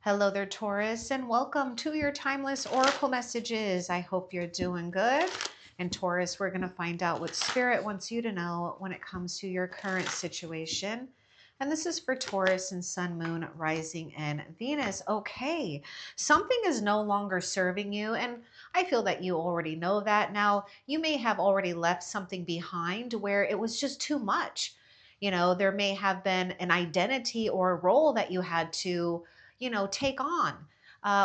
Hello there, Taurus, and welcome to your timeless oracle messages. I hope you're doing good. And Taurus, we're going to find out what Spirit wants you to know when it comes to your current situation. And this is for Taurus and Sun, Moon, Rising, and Venus. Okay, something is no longer serving you, and I feel that you already know that. Now, you may have already left something behind where it was just too much. There may have been an identity or a role that you had to take on,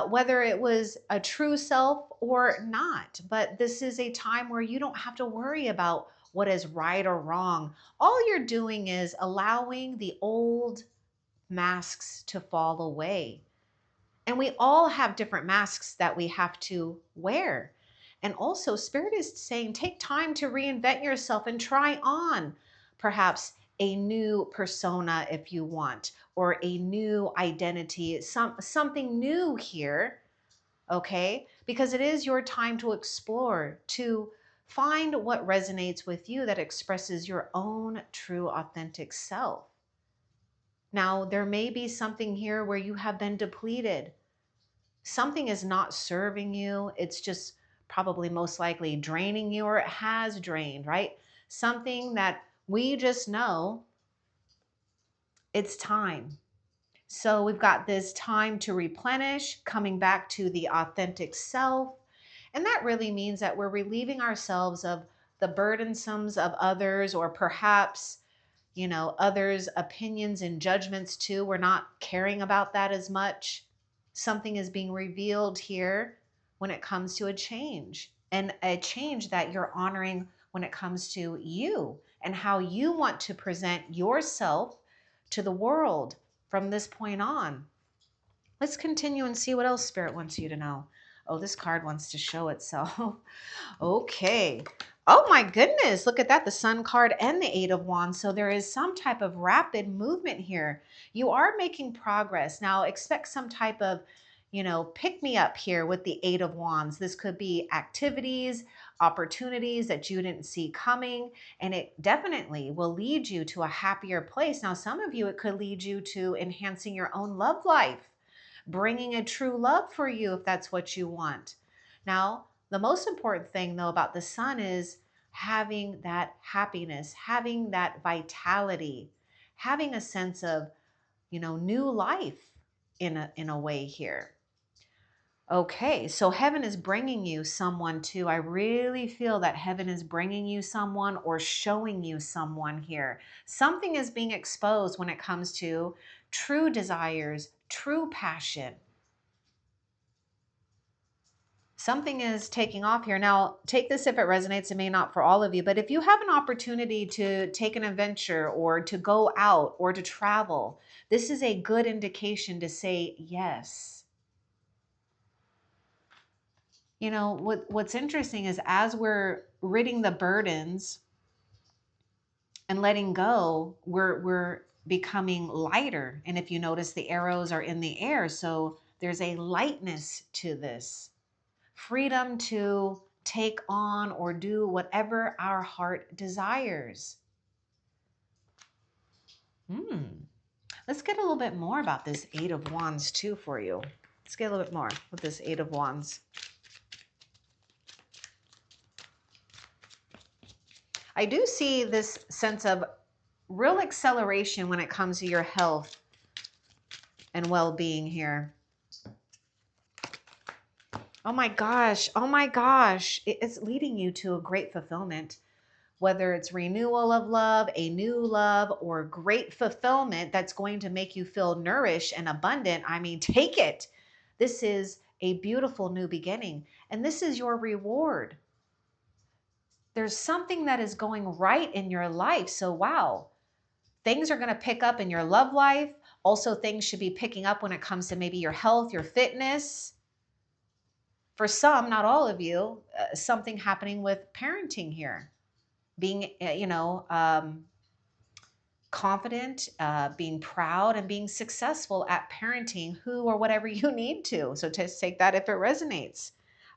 whether it was a true self or not. But this is a time where you don't have to worry about what is right or wrong. All you're doing is allowing the old masks to fall away. And we all have different masks that we have to wear. And also, Spirit is saying take time to reinvent yourself and try on perhaps a new persona if you want, or a new identity, something new here, okay? Because it is your time to explore, to find what resonates with you that expresses your own true authentic self. Now, there may be something here where you have been depleted. Something is not serving you. It's just probably most likely draining you, or it has drained, right? Something that we just know it's time. So we've got this time to replenish, coming back to the authentic self. And that really means that we're relieving ourselves of the burdensomes of others, or perhaps, others' opinions and judgments too. We're not caring about that as much. Something is being revealed here when it comes to a change, and a change that you're honoring when it comes to you and how you want to present yourself to the world from this point on. Let's continue and see what else Spirit wants you to know. Oh, this card wants to show itself. Okay. Oh my goodness, look at that, the Sun card and the Eight of Wands. So there is some type of rapid movement here. You are making progress. Now expect some type of, pick me up here with the Eight of Wands. This could be activities, opportunities that you didn't see coming, and it definitely will lead you to a happier place. Now, some of you, it could lead you to enhancing your own love life, bringing a true love for you if that's what you want. Now, the most important thing though about the Sun is having that happiness, having that vitality, having a sense of, new life in a way here. Okay, so heaven is bringing you someone too. I really feel that heaven is bringing you someone or showing you someone here. Something is being exposed when it comes to true desires, true passion. Something is taking off here. Now, take this if it resonates. It may not for all of you, but if you have an opportunity to take an adventure or to go out or to travel, this is a good indication to say yes. What's interesting is as we're ridding the burdens and letting go, we're becoming lighter. And if you notice, the arrows are in the air, so there's a lightness to this. Freedom to take on or do whatever our heart desires. Let's get a little bit more about this Eight of Wands too for you. Let's get a little bit more with this Eight of Wands. I do see this sense of real acceleration when it comes to your health and well-being here. Oh my gosh, oh my gosh. It's leading you to a great fulfillment, whether it's renewal of love, a new love, or great fulfillment that's going to make you feel nourished and abundant. I mean, take it. This is a beautiful new beginning, and this is your reward. There's something that is going right in your life. So, wow, things are going to pick up in your love life. Also, things should be picking up when it comes to maybe your health, your fitness. For some, not all of you, something happening with parenting here. Being, confident, being proud, and being successful at parenting who or whatever you need to. So just take that if it resonates.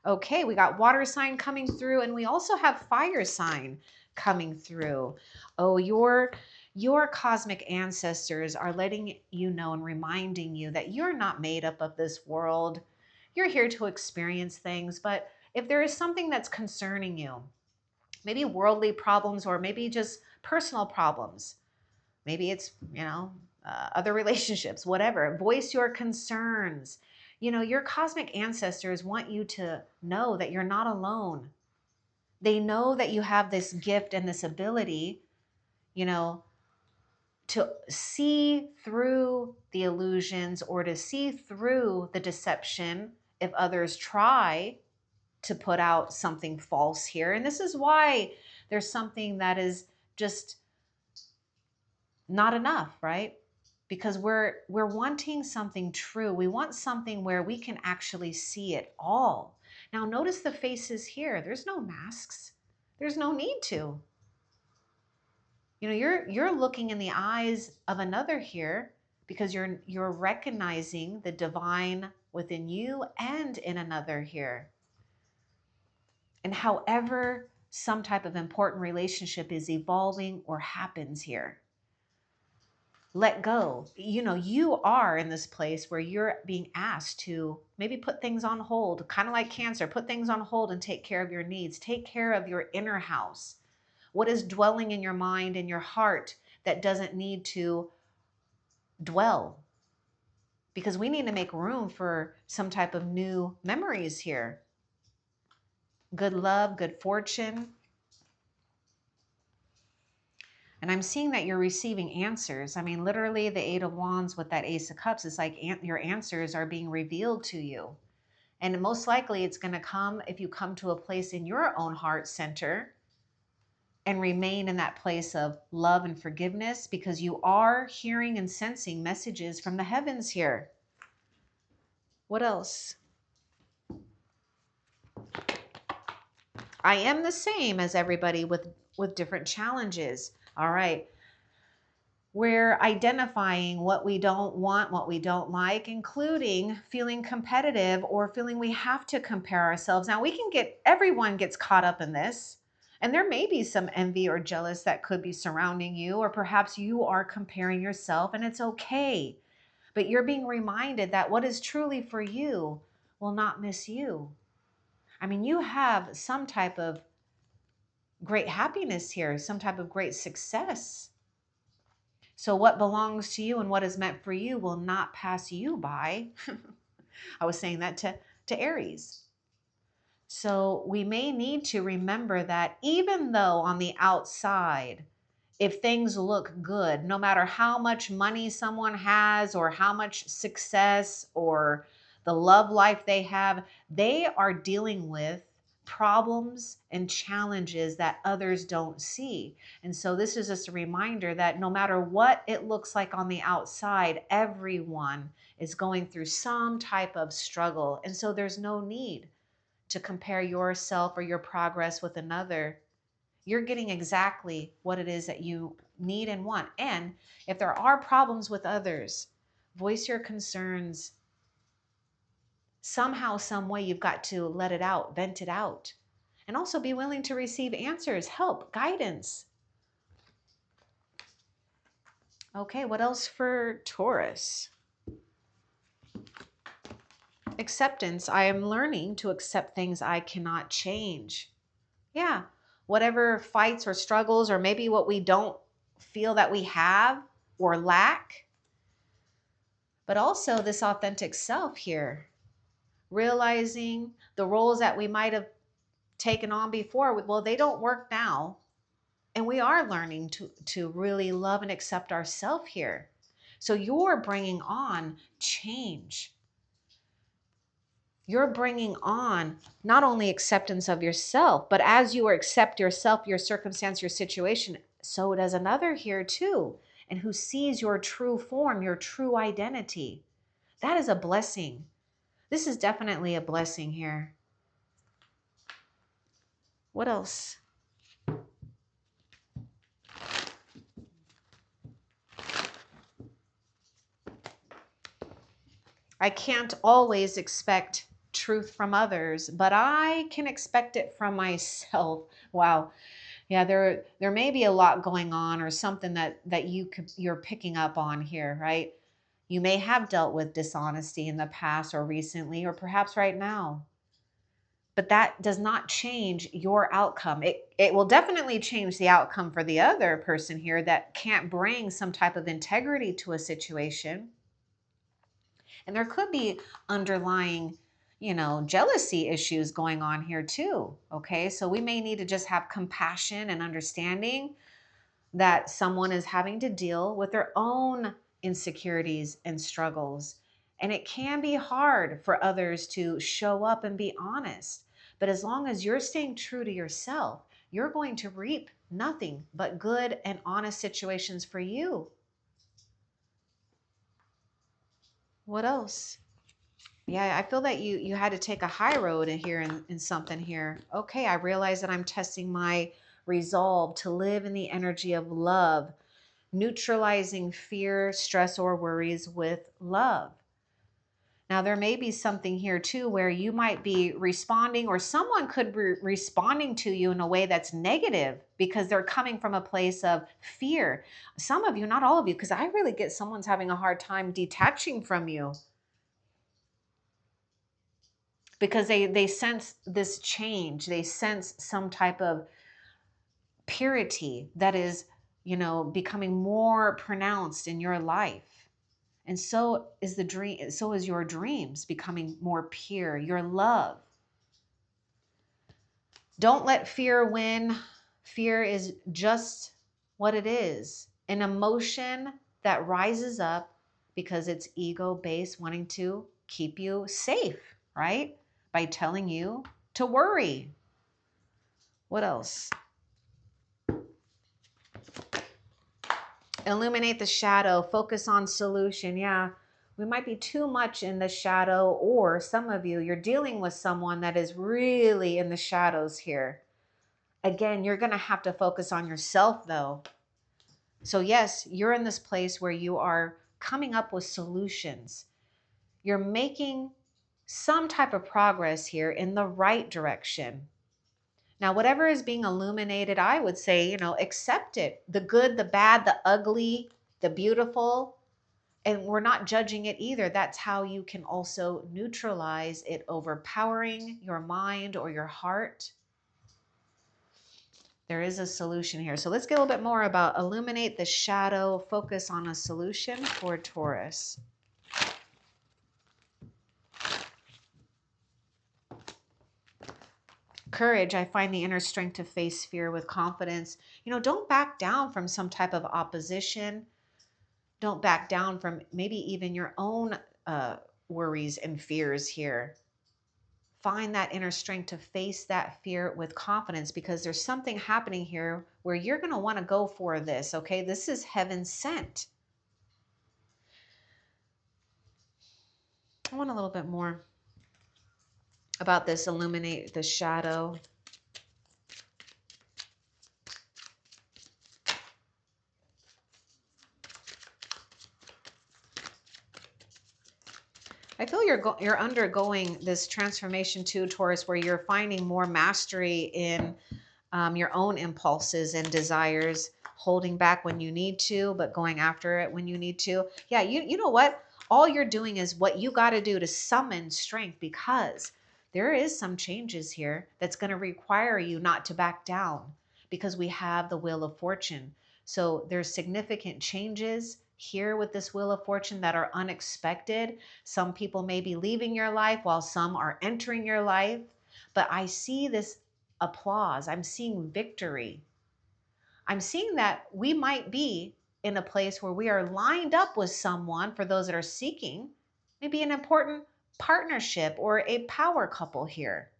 Okay, we got water sign coming through, and we also have fire sign coming through. Oh, Your cosmic ancestors are letting you know and reminding you that you're not made up of this world. You're here to experience things, but if there is something that's concerning you, maybe worldly problems or maybe just personal problems, maybe it's, other relationships, whatever, voice your concerns. Your cosmic ancestors want you to know that you're not alone. They know that you have this gift and this ability, you know, to see through the illusions or to see through the deception if others try to put out something false here. And this is why there's something that is just not enough, right? Because we're wanting something true. We want something where we can actually see it all. Now notice the faces here. There's no masks. There's no need to. You're looking in the eyes of another here because you're recognizing the divine within you and in another here. And however some type of important relationship is evolving or happens here, let go. You are in this place where you're being asked to maybe put things on hold, kind of like Cancer, put things on hold and take care of your needs, take care of your inner house. What is dwelling in your mind and your heart that doesn't need to dwell? Because we need to make room for some type of new memories here. Good love, good fortune. And I'm seeing that you're receiving answers. I mean, literally the Eight of Wands with that Ace of Cups is like your answers are being revealed to you. And most likely it's going to come if you come to a place in your own heart center and remain in that place of love and forgiveness, because you are hearing and sensing messages from the heavens here. What else? I am the same as everybody with different challenges. All right. We're identifying what we don't want, what we don't like, including feeling competitive or feeling we have to compare ourselves. Now everyone gets caught up in this, and there may be some envy or jealous that could be surrounding you, or perhaps you are comparing yourself, and it's okay. But you're being reminded that what is truly for you will not miss you. I mean, you have some type of great happiness here, some type of great success. So what belongs to you and what is meant for you will not pass you by. I was saying that to Aries. So we may need to remember that even though on the outside, if things look good, no matter how much money someone has or how much success or the love life they have, they are dealing with problems and challenges that others don't see. And so this is just a reminder that no matter what it looks like on the outside, everyone is going through some type of struggle. And so there's no need to compare yourself or your progress with another. You're getting exactly what it is that you need and want. And if there are problems with others, voice your concerns. Somehow, some way, you've got to let it out, vent it out. And also be willing to receive answers, help, guidance. Okay, what else for Taurus? Acceptance. I am learning to accept things I cannot change. Yeah, whatever fights or struggles or maybe what we don't feel that we have or lack. But also this authentic self here. Realizing the roles that we might have taken on before, well, they don't work now. And we are learning to really love and accept ourselves here. So you're bringing on change. You're bringing on not only acceptance of yourself, but as you accept yourself, your circumstance, your situation, so does another here too, and who sees your true form, your true identity. That is a blessing. This is definitely a blessing here. What else? I can't always expect truth from others, but I can expect it from myself. Wow. Yeah, there may be a lot going on, or something that you're picking up on here, right? You may have dealt with dishonesty in the past or recently, or perhaps right now. But that does not change your outcome. It will definitely change the outcome for the other person here that can't bring some type of integrity to a situation. And there could be underlying, jealousy issues going on here too. Okay. So we may need to just have compassion and understanding that someone is having to deal with their own insecurities and struggles. And it can be hard for others to show up and be honest. But as long as you're staying true to yourself, you're going to reap nothing but good and honest situations for you. What else? Yeah, I feel that you had to take a high road in here in something here. Okay, I realize that I'm testing my resolve to live in the energy of love, neutralizing fear, stress, or worries with love. Now, there may be something here too where you might be responding, or someone could be responding to you in a way that's negative because they're coming from a place of fear. Some of you, not all of you, because I really get someone's having a hard time detaching from you because they sense this change. They sense some type of purity that is, becoming more pronounced in your life. And so is the dream, so is your dreams becoming more pure, your love. Don't let fear win. Fear is just what it is, an emotion that rises up because it's ego based, wanting to keep you safe, right? By telling you to worry. What else? Illuminate the shadow, focus on solution. Yeah, we might be too much in the shadow, or some of you, you're dealing with someone that is really in the shadows here. Again, you're going to have to focus on yourself though. So yes, you're in this place where you are coming up with solutions. You're making some type of progress here in the right direction. Now, whatever is being illuminated, I would say, accept it. The good, the bad, the ugly, the beautiful. And we're not judging it either. That's how you can also neutralize it overpowering your mind or your heart. There is a solution here. So let's get a little bit more about illuminate the shadow, focus on a solution for Taurus. Courage, I find the inner strength to face fear with confidence. Don't back down from some type of opposition. Don't back down from maybe even your own worries and fears here. Find that inner strength to face that fear with confidence, because there's something happening here where you're going to want to go for this. Okay, this is heaven sent. I want a little bit more about this illuminate the shadow. I feel you're undergoing this transformation too, Taurus, where you're finding more mastery in your own impulses and desires, holding back when you need to, but going after it when you need to. Yeah, you know what? All you're doing is what you got to do to summon strength, because there is some changes here that's going to require you not to back down, because we have the Wheel of Fortune. So there's significant changes here with this Wheel of Fortune that are unexpected. Some people may be leaving your life while some are entering your life. But I see this applause. I'm seeing victory. I'm seeing that we might be in a place where we are lined up with someone, for those that are seeking, maybe an important partnership or a power couple here.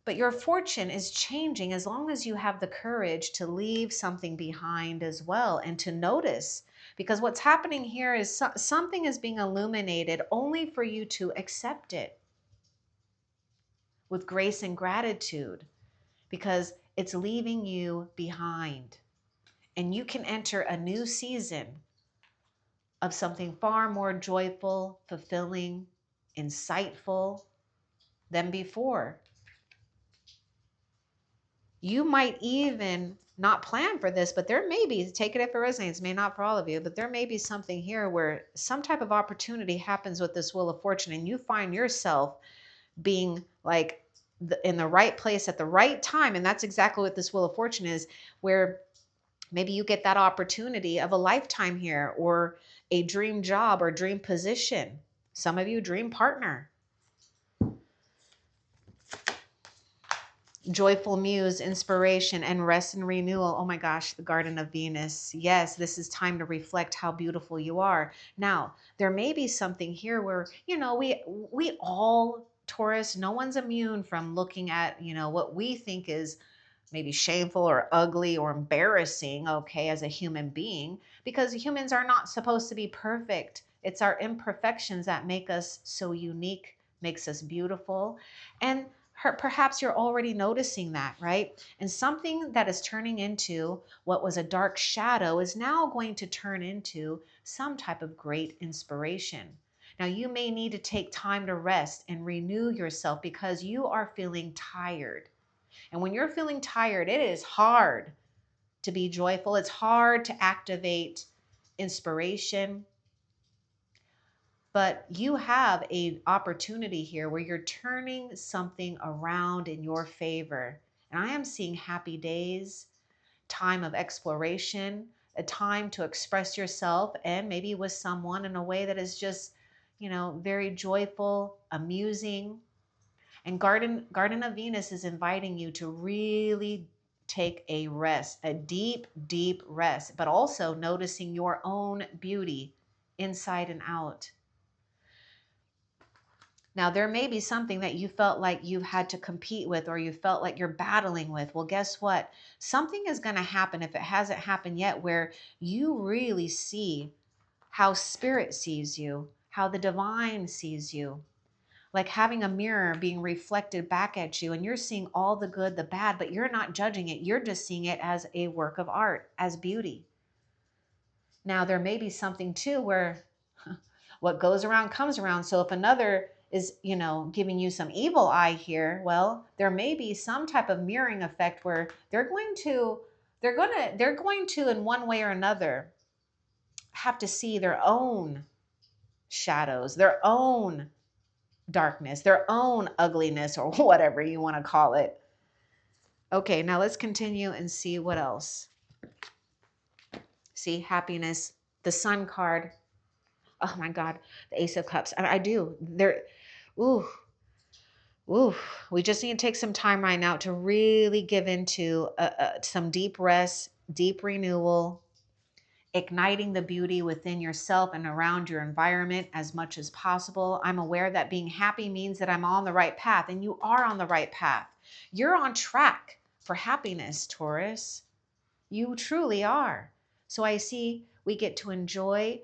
But your fortune is changing as long as you have the courage to leave something behind as well, and to notice. Because what's happening here is something is being illuminated only for you to accept it with grace and gratitude, because it's leaving you behind. And you can enter a new season of something far more joyful, fulfilling, insightful than before. You might even not plan for this, but there may be, take it if it resonates, may not for all of you, but there may be something here where some type of opportunity happens with this Wheel of Fortune and you find yourself being like in the right place at the right time. And that's exactly what this Wheel of Fortune is, where maybe you get that opportunity of a lifetime here, or a dream job or dream position. Some of you, dream partner. Joyful muse, inspiration, and rest and renewal. Oh my gosh, the Garden of Venus. Yes, this is time to reflect how beautiful you are. Now, there may be something here where, we all, Taurus, no one's immune from looking at, what we think is maybe shameful or ugly or embarrassing, okay, as a human being, because humans are not supposed to be perfect. It's our imperfections that make us so unique, makes us beautiful. And perhaps you're already noticing that, right? And something that is turning into what was a dark shadow is now going to turn into some type of great inspiration. Now, you may need to take time to rest and renew yourself because you are feeling tired. And when you're feeling tired, it is hard to be joyful. It's hard to activate inspiration. But you have an opportunity here where you're turning something around in your favor. And I am seeing happy days, time of exploration, a time to express yourself and maybe with someone in a way that is just, very joyful, amusing. And Garden of Venus is inviting you to really take a rest, a deep, deep rest, but also noticing your own beauty inside and out. Now, there may be something that you felt like you've had to compete with or you felt like you're battling with. Well, guess what? Something is going to happen if it hasn't happened yet where you really see how spirit sees you, how the divine sees you. Like having a mirror being reflected back at you and you're seeing all the good, the bad, but you're not judging it. You're just seeing it as a work of art, as beauty. Now, there may be something too where what goes around comes around. So if another is, giving you some evil eye here, well, there may be some type of mirroring effect where they're going to in one way or another have to see their own shadows, their own darkness, their own ugliness, or whatever you want to call it. Okay, now let's continue and see what else. See, happiness, the Sun card. Oh my God, the Ace of Cups. I do. Ooh, ooh. We just need to take some time right now to really give into some deep rest, deep renewal, igniting the beauty within yourself and around your environment as much as possible. I'm aware that being happy means that I'm on the right path, and you are on the right path. You're on track for happiness, Taurus. You truly are. So I see we get to enjoy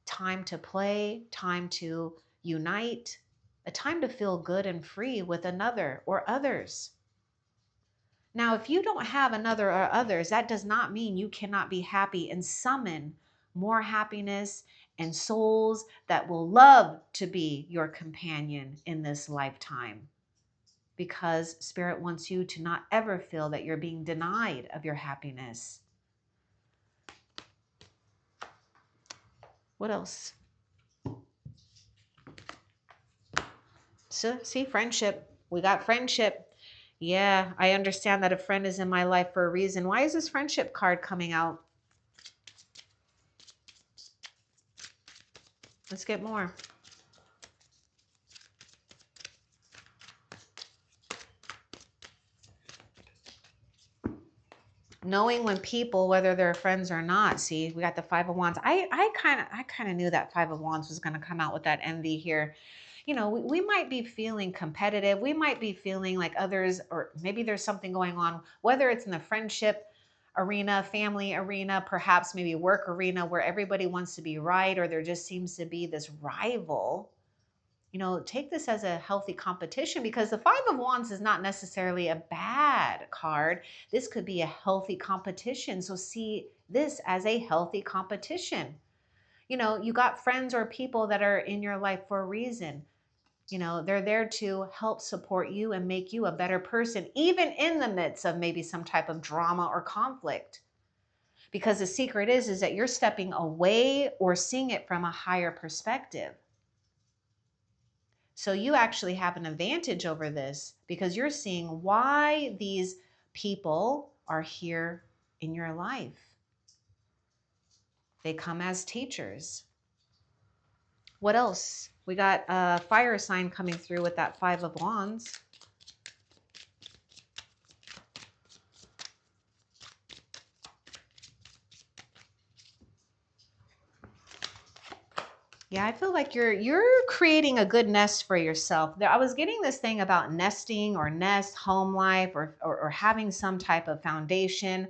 time to play, time to unite, a time to feel good and free with another or others. Now, if you don't have another or others, that does not mean you cannot be happy and summon more happiness and souls that will love to be your companion in this lifetime. Because Spirit wants you to not ever feel that you're being denied of your happiness. What else? So, see, friendship. We got friendship. Yeah, I understand that a friend is in my life for a reason. Why is this friendship card coming out? Let's get more. Knowing when people, whether they're friends or not. See, we got the Five of Wands. I kind of knew that Five of Wands was going to come out with that envy here. We might be feeling competitive. We might be feeling like others, or maybe there's something going on, whether it's in the friendship arena, family arena, perhaps maybe work arena, where everybody wants to be right, or there just seems to be this rival. Take this as a healthy competition, because the Five of Wands is not necessarily a bad card. This could be a healthy competition. So see this as a healthy competition. You got friends or people that are in your life for a reason. You know, they're there to help support you and make you a better person, even in the midst of maybe some type of drama or conflict. Because the secret is that you're stepping away or seeing it from a higher perspective. So you actually have an advantage over this because you're seeing why these people are here in your life. They come as teachers. What else? We got a fire sign coming through with that 5 of Wands. Yeah, I feel like you're creating a good nest for yourself. I was getting this thing about nesting or nest, home life, or having some type of foundation.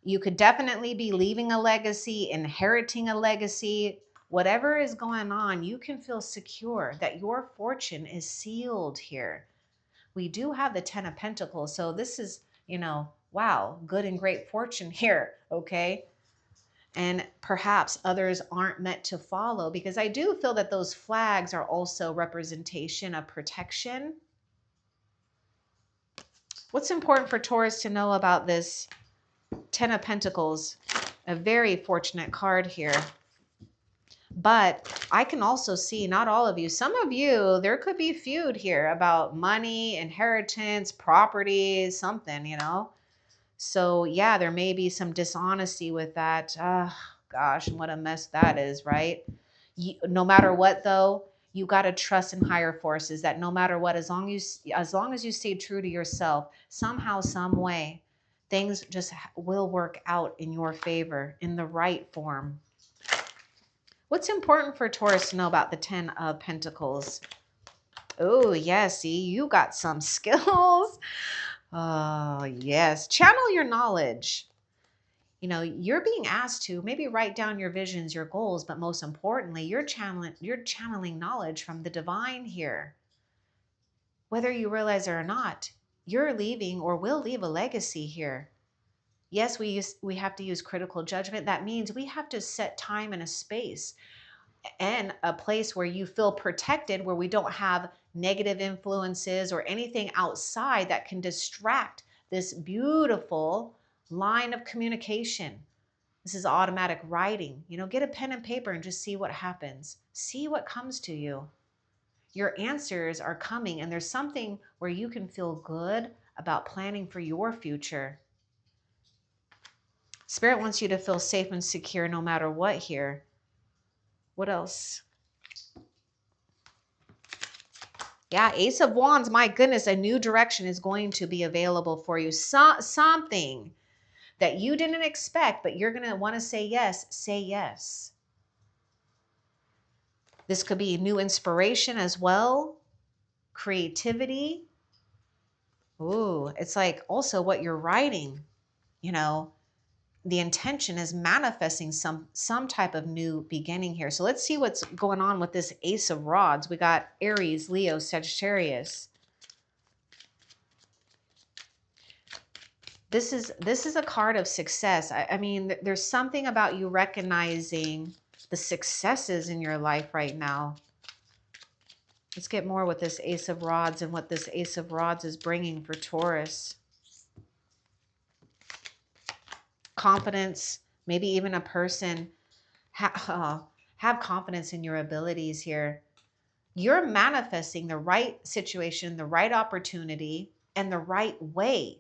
You could definitely be leaving a legacy, inheriting a legacy. Whatever is going on, you can feel secure that your fortune is sealed here. We do have the 10 of Pentacles, so this is, wow, good and great fortune here, okay? And perhaps others aren't meant to follow, because I do feel that those flags are also representation of protection. What's important for Taurus to know about this 10 of Pentacles? A very fortunate card here. But I can also see, not all of you, some of you, there could be feud here about money, inheritance, property, something. So yeah, there may be some dishonesty with that. Gosh, what a mess that is, right? No matter what, though, you got to trust in higher forces that no matter what, as long as you stay true to yourself, somehow, some way, things just will work out in your favor in the right form. What's important for Taurus to know about the 10 of Pentacles? Oh, yeah, see, you got some skills. Oh, yes. Channel your knowledge. You're being asked to maybe write down your visions, your goals, but most importantly, you're channeling knowledge from the divine here. Whether you realize it or not, you're leaving or will leave a legacy here. Yes, we have to use critical judgment. That means we have to set time and a space and a place where you feel protected, where we don't have negative influences or anything outside that can distract this beautiful line of communication. This is automatic writing. Get a pen and paper and just see what happens. See what comes to you. Your answers are coming, and there's something where you can feel good about planning for your future. Spirit wants you to feel safe and secure no matter what here. What else? Yeah, Ace of Wands, my goodness, a new direction is going to be available for you. Something that you didn't expect, but you're going to want to say yes. Say yes. This could be new inspiration as well. Creativity. Ooh, it's like also what you're writing, the intention is manifesting some type of new beginning here. So let's see what's going on with this Ace of Rods. We got Aries, Leo, Sagittarius. This is a card of success. I mean, there's something about you recognizing the successes in your life right now. Let's get more with this Ace of Rods and what this Ace of Rods is bringing for Taurus. Confidence, maybe even a person. Have confidence in your abilities here. You're manifesting the right situation, the right opportunity, and the right way.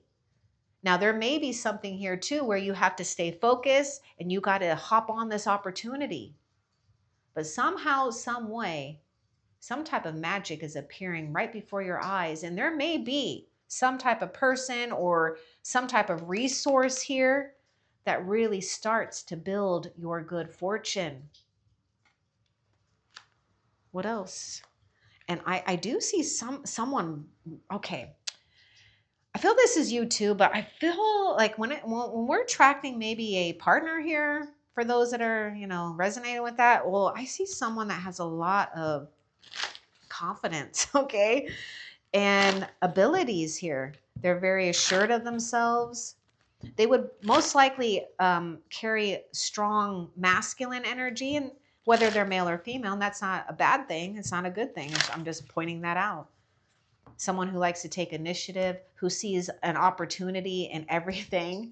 Now, there may be something here too where you have to stay focused and you got to hop on this opportunity. But somehow, some way, some type of magic is appearing right before your eyes. And there may be some type of person or some type of resource here that really starts to build your good fortune. What else? And I do see someone, okay. I feel this is you too, but I feel like when we're attracting maybe a partner here, for those that are, resonating with that, well, I see someone that has a lot of confidence, okay? And abilities here. They're very assured of themselves. They would most likely carry strong masculine energy. And whether they're male or female. And that's not a bad thing. It's not a good thing. I'm just pointing that out. Someone who likes to take initiative, who sees an opportunity in everything,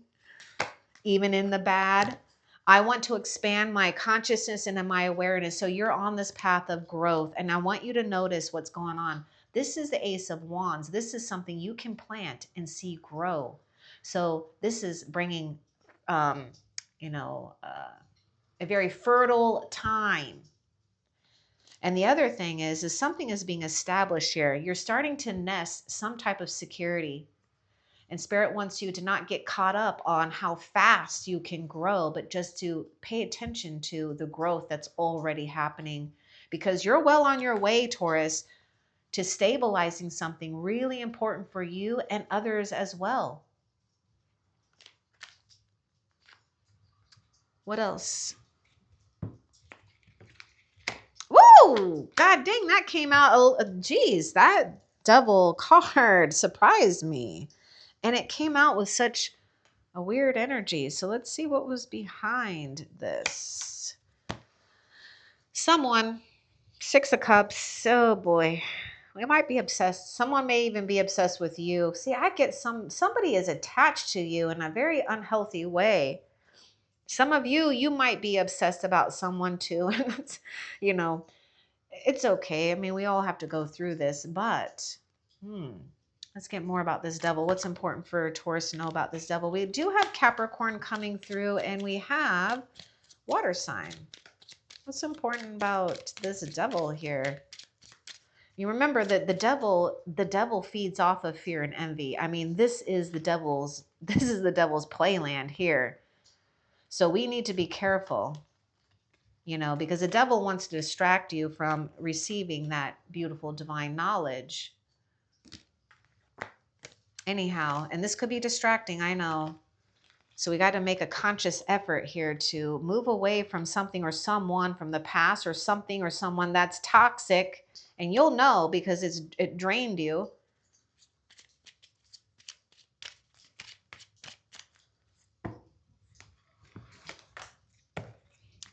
even in the bad. I want to expand my consciousness and my awareness. So you're on this path of growth, and I want you to notice what's going on. This is the Ace of Wands. This is something you can plant and see grow. So this is bringing, you know, a very fertile time. And the other thing is something is being established here. You're starting to nest some type of security. And Spirit wants you to not get caught up on how fast you can grow, but just to pay attention to the growth that's already happening, because you're well on your way, Taurus, to stabilizing something really important for you and others as well. What else? Woo! God dang, that came out. Oh, geez, that double card surprised me. And it came out with such a weird energy. So let's see what was behind this. Someone, Six of Cups. Oh boy, we might be obsessed. Someone may even be obsessed with you. See, I get somebody is attached to you in a very unhealthy way. Some of you, you might be obsessed about someone too. And you know, it's okay. I mean, we all have to go through this, but let's get more about this devil. What's important for Taurus to know about this devil? We do have Capricorn coming through, and we have water sign. What's important about this devil here? You remember that the devil feeds off of fear and envy. I mean, this is the devil's playland here. So we need to be careful, you know, because the devil wants to distract you from receiving that beautiful divine knowledge. Anyhow, and this could be distracting, I know. So we got to make a conscious effort here to move away from something or someone from the past, or something or someone that's toxic. And you'll know because it drained you.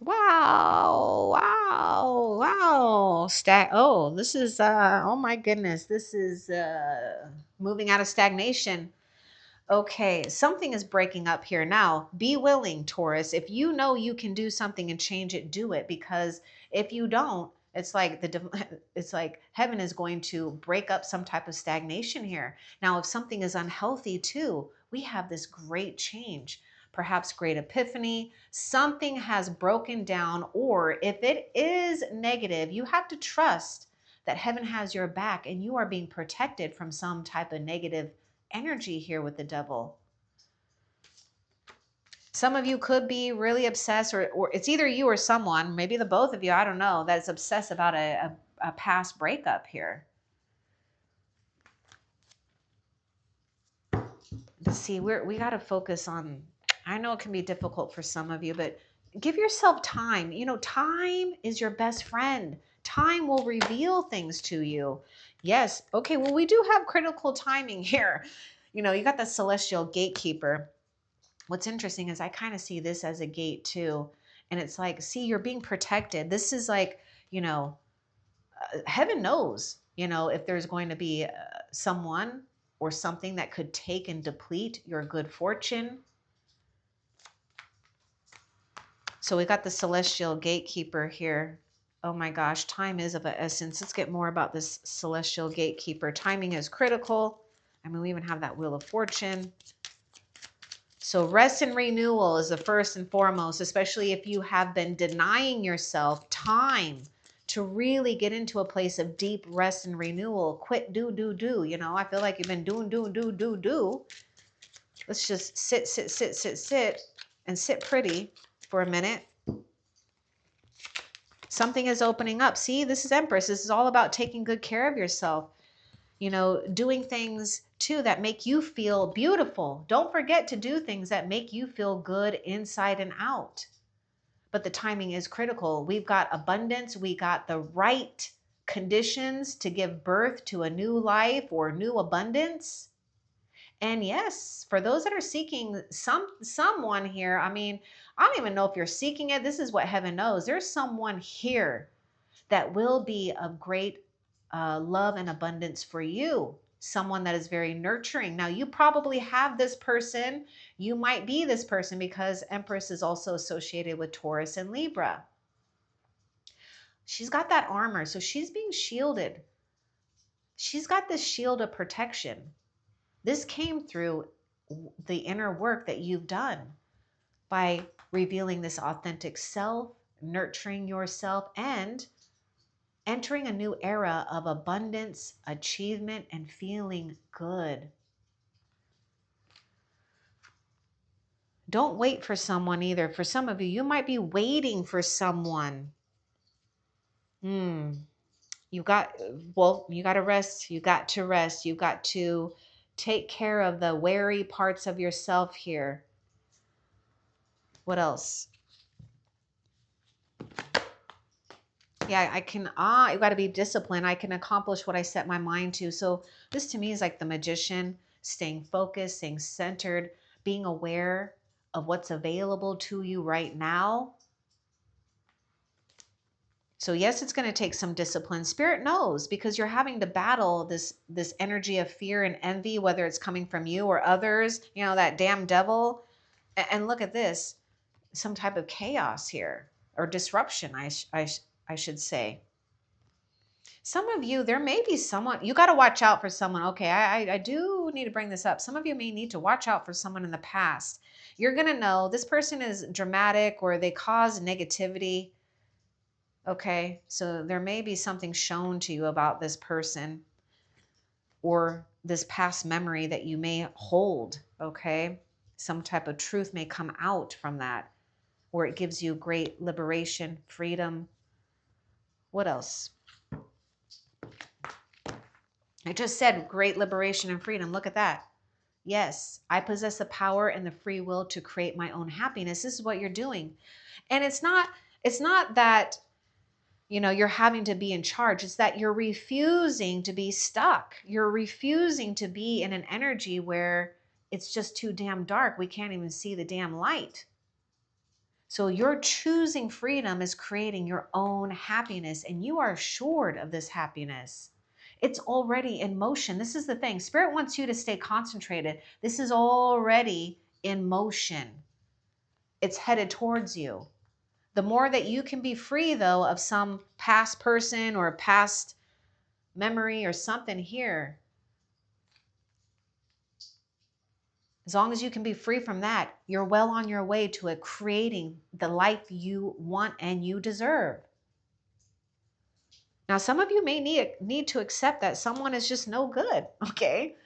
Wow, wow, wow. Oh, this is, oh my goodness. This is moving out of stagnation. Okay, something is breaking up here. Now, be willing, Taurus. If you know you can do something and change it, do it. Because if you don't, it's like it's like heaven is going to break up some type of stagnation here. Now, if something is unhealthy too, we have this great change, perhaps great epiphany. Something has broken down, or if it is negative, you have to trust that heaven has your back and you are being protected from some type of negative energy here with the devil. Some of you could be really obsessed, or it's either you or someone, maybe the both of you, I don't know, that's obsessed about a past breakup here. Let's see, we got to focus on, I know it can be difficult for some of you, but give yourself time. You know, time is your best friend. Time will reveal things to you. Yes. Okay. Well, we do have critical timing here. You know, you got the celestial gatekeeper. What's interesting is I kind of see this as a gate too. And it's like, see, you're being protected. This is like, you know, heaven knows, you know, if there's going to be someone or something that could take and deplete your good fortune. So we got the celestial gatekeeper here. Oh my gosh, time is of an essence. Let's get more about this celestial gatekeeper. Timing is critical. I mean, we even have that wheel of fortune. So rest and renewal is the first and foremost, especially if you have been denying yourself time to really get into a place of deep rest and renewal. Quit do. You know, I feel like you've been doing do. Let's just sit, and sit pretty for a minute. Something is opening up. See, this is Empress. This is all about taking good care of yourself. You know, doing things too that make you feel beautiful. Don't forget to do things that make you feel good inside and out. But the timing is critical. We've got abundance. We got the right conditions to give birth to a new life or new abundance. And yes, for those that are seeking someone here, I mean, I don't even know if you're seeking it. This is what heaven knows. There's someone here that will be of great love and abundance for you. Someone that is very nurturing. Now, you probably have this person. You might be this person because Empress is also associated with Taurus and Libra. She's got that armor, so she's being shielded. She's got this shield of protection. This came through the inner work that you've done by revealing this authentic self, nurturing yourself, and entering a new era of abundance, achievement, and feeling good. Don't wait for someone either. For some of you, you might be waiting for someone. You got to rest. You got to rest. You got to take care of the wary parts of yourself here. What else? Yeah, I can, you got to be disciplined. I can accomplish what I set my mind to. So this to me is like the magician, staying focused, staying centered, being aware of what's available to you right now. So yes, it's going to take some discipline. Spirit knows, because you're having to battle this energy of fear and envy, whether it's coming from you or others, you know, that damn devil. And look at this, some type of chaos here, or disruption, I should say. Some of you, there may be someone, you got to watch out for someone. Okay, I do need to bring this up. Some of you may need to watch out for someone in the past. You're going to know this person is dramatic or they cause negativity. Okay, so there may be something shown to you about this person or this past memory that you may hold. Okay, some type of truth may come out from that, or it gives you great liberation, freedom. What else? I just said great liberation and freedom. Look at that. Yes, I possess the power and the free will to create my own happiness. This is what you're doing. And it's not that, you know, you're having to be in charge. It's that you're refusing to be stuck. You're refusing to be in an energy where it's just too damn dark. We can't even see the damn light. So you're choosing freedom is creating your own happiness, and you are assured of this happiness. It's already in motion. This is the thing. Spirit wants you to stay concentrated. This is already in motion. It's headed towards you. The more that you can be free, though, of some past person or past memory or something here, as long as you can be free from that, you're well on your way to creating the life you want and you deserve. Now, some of you may need to accept that someone is just no good, okay?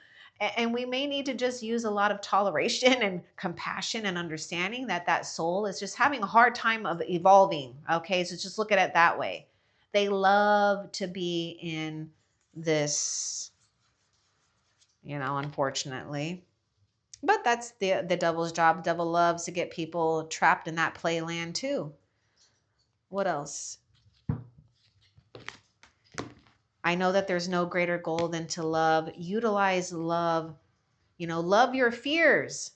And we may need to just use a lot of toleration and compassion and understanding that that soul is just having a hard time of evolving, okay? So just look at it that way. They love to be in this, you know, unfortunately. But that's the devil's job. The devil loves to get people trapped in that playland too. What else? I know that there's no greater goal than to love. Utilize love. You know, love your fears.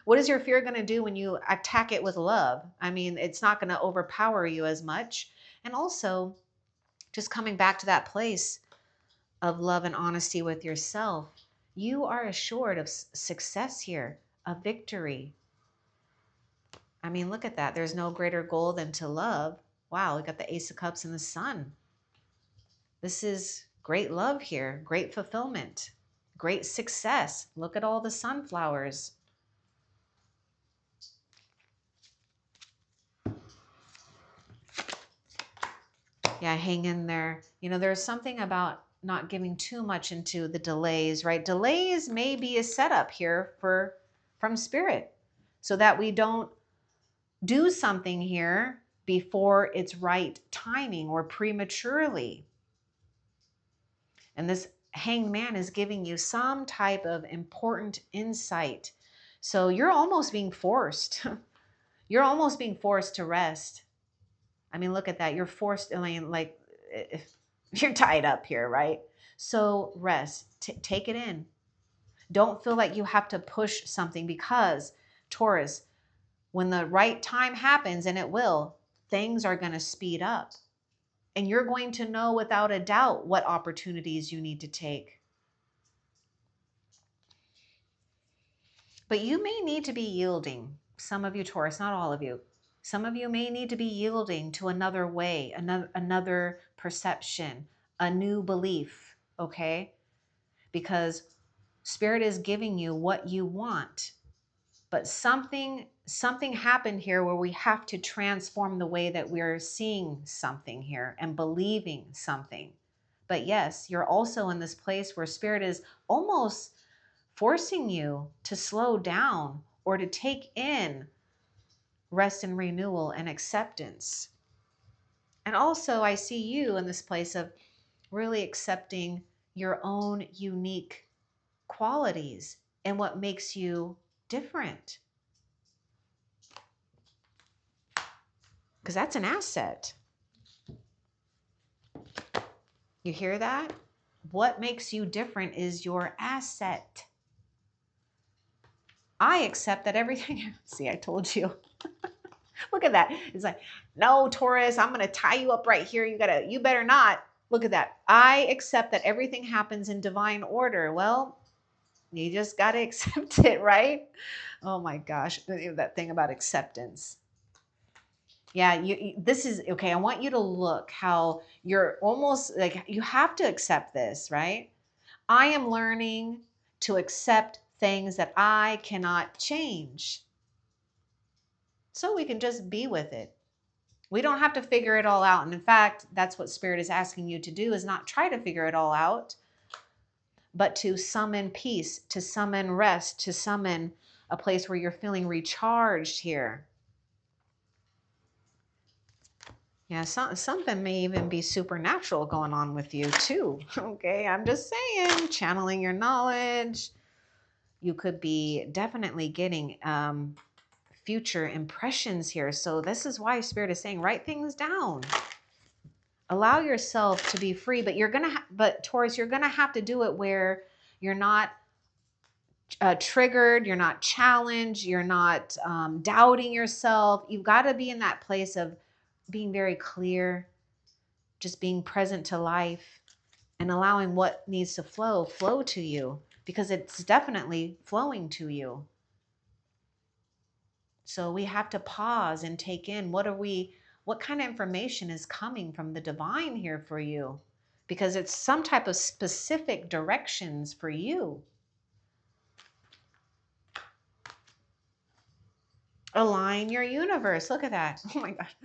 What is your fear going to do when you attack it with love? I mean, it's not going to overpower you as much. And also, just coming back to that place of love and honesty with yourself, you are assured of success here, of victory. I mean, look at that. There's no greater goal than to love. Wow, we got the Ace of Cups and the Sun. This is great love here, great fulfillment, great success. Look at all the sunflowers. Yeah, hang in there. You know, there's something about not giving too much into the delays, right? Delays may be a setup here from spirit so that we don't do something here before it's right timing or prematurely. And this hanged man is giving you some type of important insight. So you're almost being forced. You're almost being forced to rest. I mean, look at that. You're forced, I mean, like, if you're tied up here, right? So rest, take it in. Don't feel like you have to push something, because Taurus, When the right time happens, and it will, things are going to speed up. And you're going to know without a doubt what opportunities you need to take. But you may need to be yielding. Some of you, Taurus, not all of you. Some of you may need to be yielding to another way, another perception, a new belief, okay? Because Spirit is giving you what you want. But something happened here where we have to transform the way that we're seeing something here and believing something. But yes, you're also in this place where Spirit is almost forcing you to slow down or to take in rest and renewal and acceptance. And also I see you in this place of really accepting your own unique qualities and what makes you different. Because that's an asset. You hear that? What makes you different is your asset. I accept that everything, see, I told you. Look at that. It's like, no, Taurus, I'm going to tie you up right here. You better not. Look at that. I accept that everything happens in divine order. Well, you just got to accept it, right? Oh my gosh. That thing about acceptance. Yeah, this is okay. I want you to look how you're almost like you have to accept this, right? I am learning to accept things that I cannot change. So we can just be with it. We don't have to figure it all out. And in fact, that's what Spirit is asking you to do, is not try to figure it all out, but to summon peace, to summon rest, to summon a place where you're feeling recharged here. Yeah, something may even be supernatural going on with you too. Okay, I'm just saying, channeling your knowledge. You could be definitely getting future impressions here. So this is why Spirit is saying, write things down. Allow yourself to be free, but but Taurus, you're gonna have to do it where you're not triggered, you're not challenged, you're not doubting yourself. You've got to be in that place of being very clear, just being present to life and allowing what needs to flow to you, because it's definitely flowing to you. So we have to pause and take in what kind of information is coming from the divine here for you, because it's some type of specific directions for you. Align your universe. Look at that. Oh my gosh.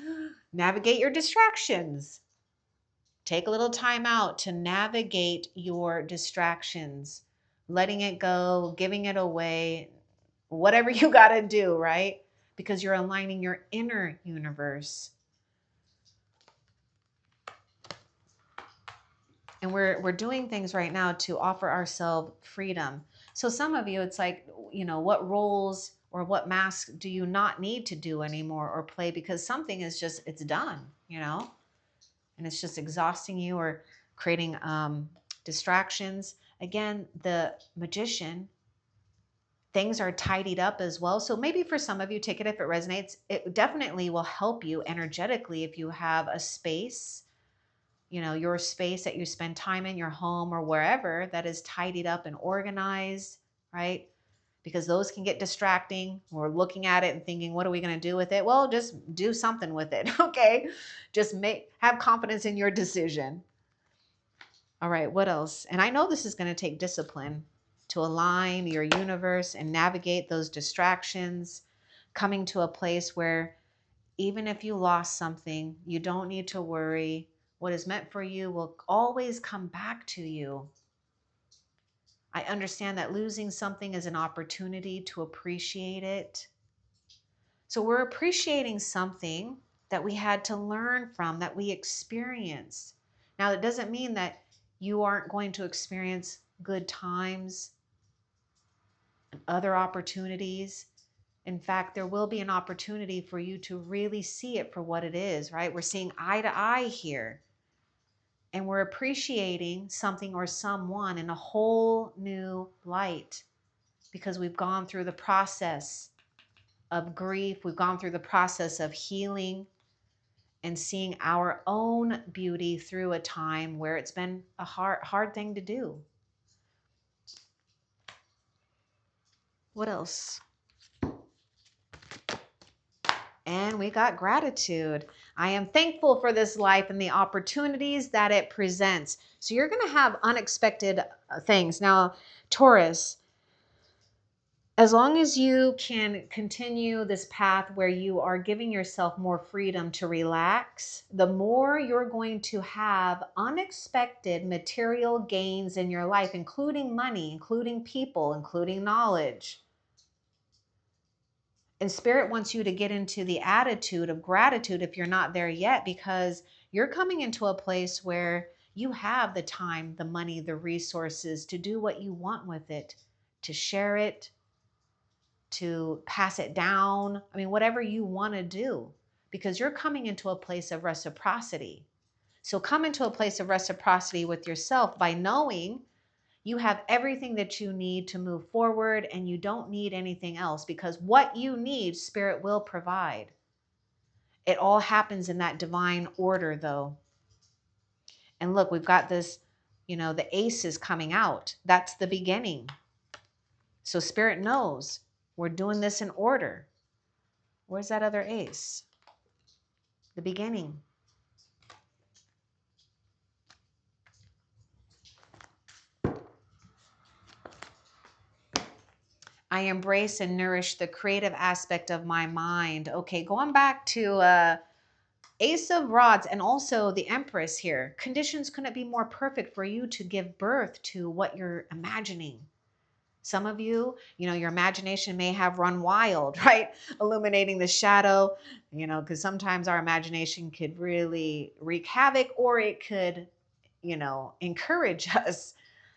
Navigate your distractions. Take a little time out to navigate your distractions, letting it go, giving it away, whatever you got to do, right? Because you're aligning your inner universe. And we're doing things right now to offer ourselves freedom. So some of you, it's like, what roles or what masks do you not need to do anymore or play, because something is just, it's done, and it's just exhausting you or creating distractions. Again, the Magician, things are tidied up as well. So maybe for some of you, take it if it resonates. It definitely will help you energetically if you have a space, your space that you spend time in, your home or wherever, that is tidied up and organized, right? Because those can get distracting. We're looking at it and thinking, what are we going to do with it? Well, just do something with it, okay? Just have confidence in your decision. All right, what else? And I know this is going to take discipline to align your universe and navigate those distractions, coming to a place where even if you lost something, you don't need to worry. What is meant for you will always come back to you. I understand that losing something is an opportunity to appreciate it. So we're appreciating something that we had to learn from, that we experienced. Now, that doesn't mean that you aren't going to experience good times and other opportunities. In fact, there will be an opportunity for you to really see it for what it is, right? We're seeing eye to eye here. And we're appreciating something or someone in a whole new light, because we've gone through the process of grief. We've gone through the process of healing and seeing our own beauty through a time where it's been a hard thing to do. What else? And we got gratitude. I am thankful for this life and the opportunities that it presents. So you're going to have unexpected things. Now, Taurus, as long as you can continue this path where you are giving yourself more freedom to relax, the more you're going to have unexpected material gains in your life, including money, including people, including knowledge. And Spirit wants you to get into the attitude of gratitude if you're not there yet, because you're coming into a place where you have the time, the money, the resources to do what you want with it, to share it, to pass it down. I mean, whatever you want to do, because you're coming into a place of reciprocity. So come into a place of reciprocity with yourself by knowing you have everything that you need to move forward, and you don't need anything else, because what you need, Spirit will provide. It all happens in that divine order, though. And look, we've got this, the ace is coming out. That's the beginning. So Spirit knows we're doing this in order. Where's that other ace? The beginning. I embrace and nourish the creative aspect of my mind. Okay, going back to Ace of Rods and also the Empress here. Conditions couldn't be more perfect for you to give birth to what you're imagining. Some of you, your imagination may have run wild, right? Illuminating the shadow, because sometimes our imagination could really wreak havoc, or it could, encourage us.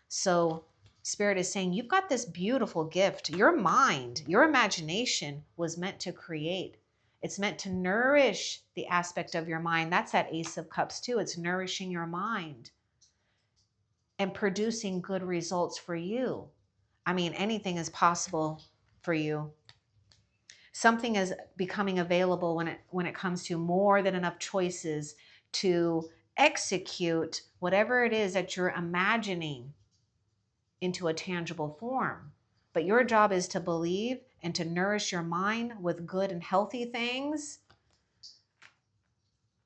So Spirit is saying, you've got this beautiful gift. Your mind, your imagination was meant to create. It's meant to nourish the aspect of your mind. That's that Ace of Cups too. It's nourishing your mind and producing good results for you. I mean, anything is possible for you. Something is becoming available when it comes to more than enough choices to execute whatever it is that you're imagining into a tangible form. But your job is to believe and to nourish your mind with good and healthy things.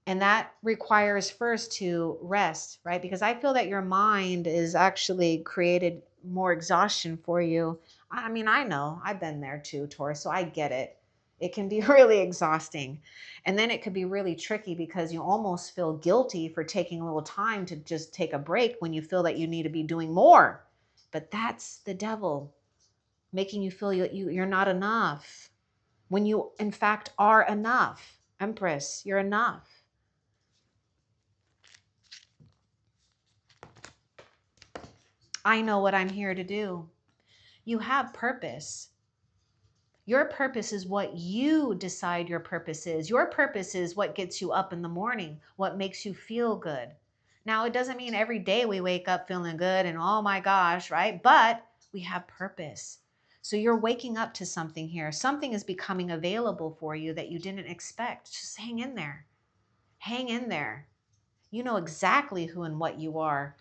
And that requires first to rest, right? Because I feel that your mind is actually created more exhaustion for you. I mean, I know, I've been there too, Taurus, so I get it. It can be really exhausting. And then it could be really tricky because you almost feel guilty for taking a little time to just take a break when you feel that you need to be doing more. But that's the devil making you feel you're not enough when you, in fact, are enough. Empress, you're enough. I know what I'm here to do. You have purpose. Your purpose is what you decide your purpose is. Your purpose is what gets you up in the morning, what makes you feel good. Now, it doesn't mean every day we wake up feeling good and oh my gosh, right? But we have purpose. So you're waking up to something here. Something is becoming available for you that you didn't expect. Just hang in there. Hang in there. You know exactly who and what you are.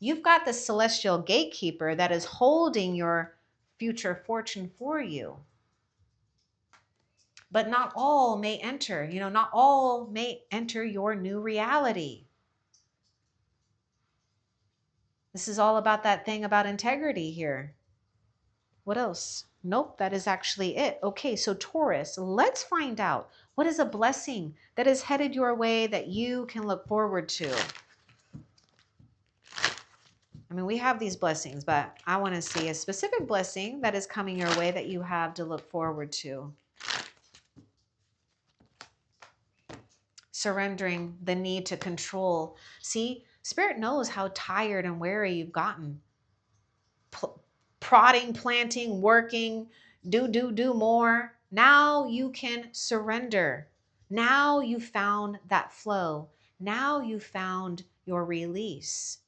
You've got the celestial gatekeeper that is holding your future fortune for you. But not all may enter, not all may enter your new reality. This is all about that thing about integrity here. What else? Nope, that is actually it. Okay, so Taurus, let's find out what is a blessing that is headed your way that you can look forward to. I mean, we have these blessings, but I want to see a specific blessing that is coming your way that you have to look forward to. Surrendering the need to control. See, Spirit knows how tired and weary you've gotten. Prodding, planting, working, do more. Now you can surrender. Now you found that flow. Now you found your release.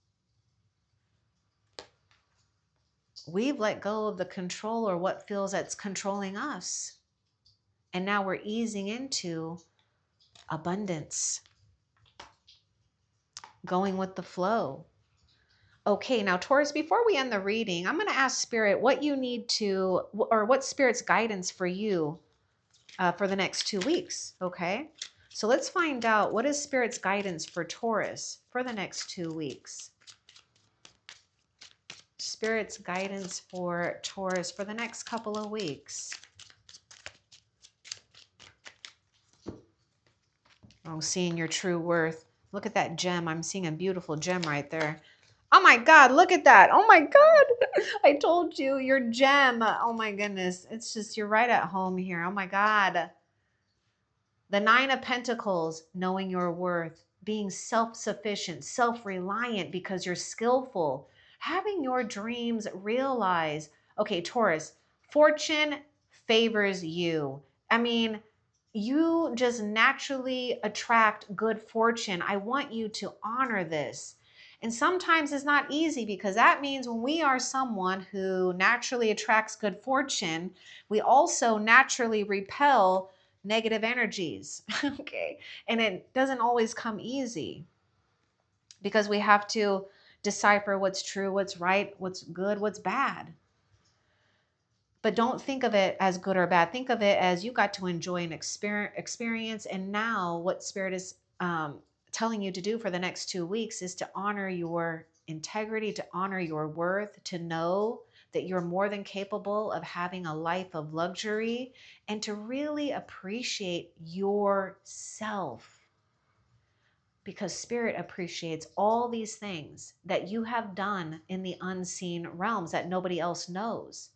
We've let go of the control or what feels that's controlling us. And now we're easing into abundance, going with the flow. Okay, now Taurus, before we end the reading, I'm going to ask Spirit what you need to, or what Spirit's guidance for you for the next 2 weeks. Okay, so let's find out what is Spirit's guidance for Taurus for the next 2 weeks. Spirit's guidance for Taurus for the next couple of weeks. Oh, seeing your true worth. Look at that gem. I'm seeing a beautiful gem right there. Oh my God, look at that. Oh my God. I told you, your gem. Oh my goodness. It's just, you're right at home here. Oh my God. The Nine of Pentacles, knowing your worth, being self-sufficient, self-reliant because you're skillful, having your dreams realized. Okay, Taurus, fortune favors you. I mean, you just naturally attract good fortune. I want you to honor this. And sometimes it's not easy because that means when we are someone who naturally attracts good fortune, we also naturally repel negative energies. Okay. And it doesn't always come easy because we have to decipher what's true, what's right, what's good, what's bad. But don't think of it as good or bad. Think of it as you got to enjoy an experience. And now what Spirit is telling you to do for the next 2 weeks is to honor your integrity, to honor your worth, to know that you're more than capable of having a life of luxury, and to really appreciate yourself. Because Spirit appreciates all these things that you have done in the unseen realms that nobody else knows.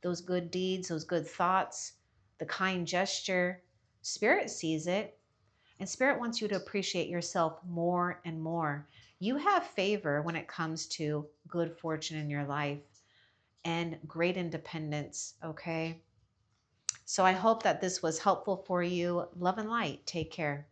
Those good deeds, those good thoughts, the kind gesture. Spirit sees it, and Spirit wants you to appreciate yourself more and more. You have favor when it comes to good fortune in your life and great independence, okay? So I hope that this was helpful for you. Love and light. Take care.